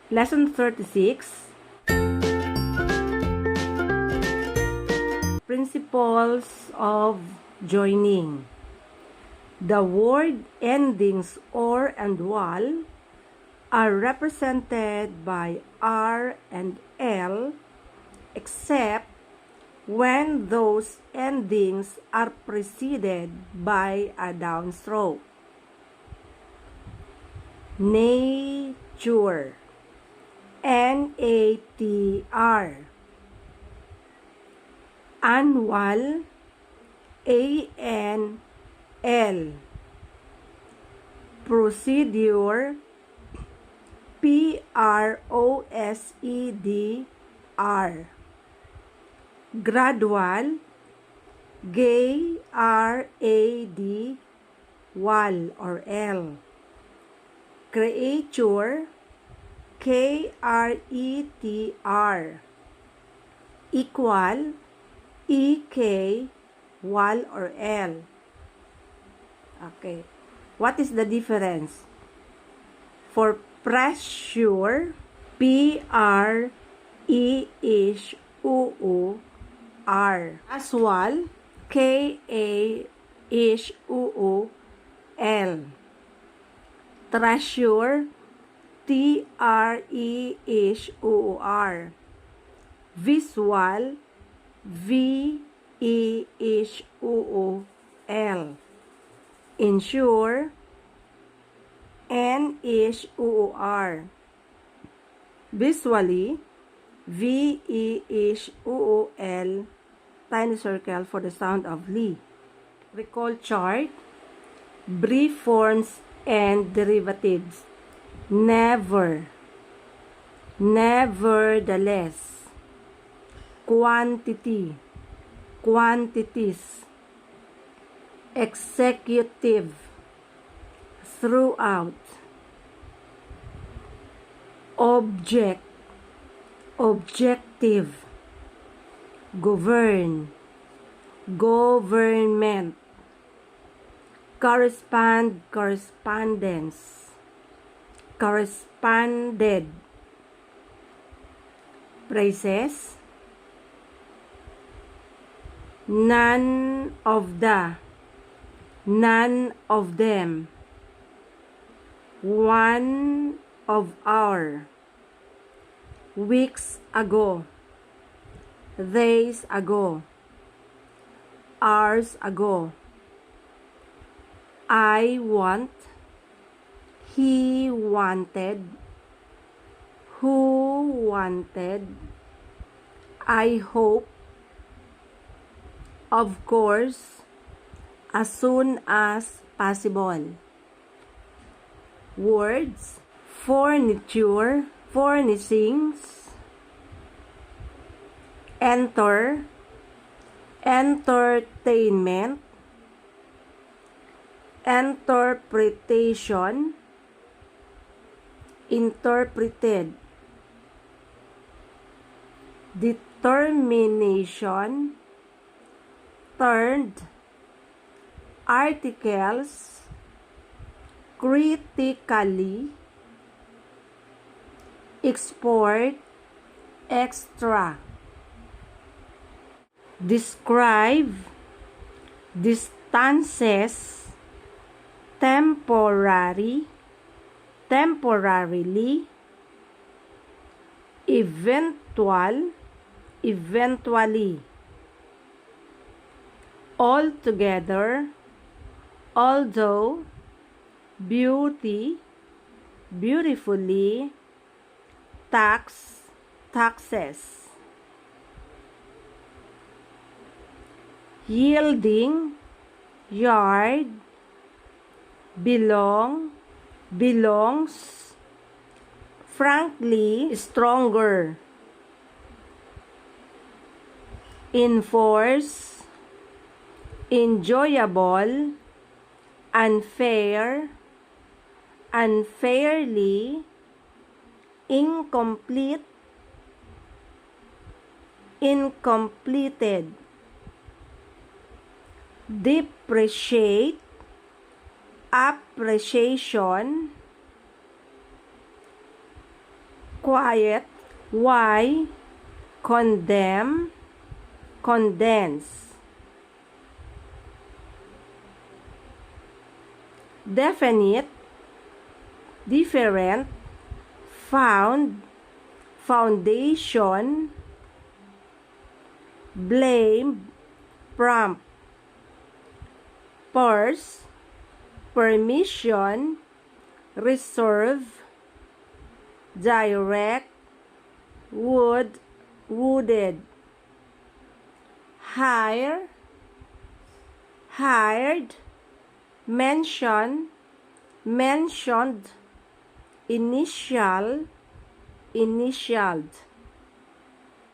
Lesson 36. Principles of joining. The word endings or and wal are represented by R and L except when those endings are preceded by a downstroke. Nature, N-A-T-R. Annual, A-N-L. Procedure, P-R-O-S-E-D-R. Gradual, G-R-A-D, wal or L. Creature, K-R-E-T-R. Equal, E-K, wal or L. Okay. What is the difference? For pressure, P-R-E-H-U-U-R. Aswal, K-A-H-U-U-L. Treasure, T-R-E-H-U-R. Visual, V-E-H-U-U-L. Ensure, N-H-U-U-R. Visually, V-E-H-U-U-L, tiny circle for the sound of li. Recall chart, brief forms and derivatives. Never, nevertheless. Quantity, quantities. Executive, throughout. Object, objective. Govern, government. Correspond, correspondence. Corresponded. Phrases. None of the, none of them. One of our. Weeks ago. Days ago. Hours ago. I want. He wanted. Who wanted. I hope. Of course. As soon as possible. Words. Furniture, furnishings. Enter, entertainment. Interpretation, interpreted. Determination, turned. Articles, critically. Export, extra. Describe, distances. Temporary, temporarily. Eventual, eventually. Altogether, although. Beauty, beautifully. Tax, taxes. Yielding, yard. Belong, belongs. Frankly, stronger. Enforce, enjoyable. Unfair, unfairly. Incomplete, incompleted. Depreciate, appreciation. quiet, y, condemn, condense. Definite, different, found, foundation, blame, prompt, purse, permission, reserve, direct, would, wooded, hire, hired, mention, mentioned, initial, initialed.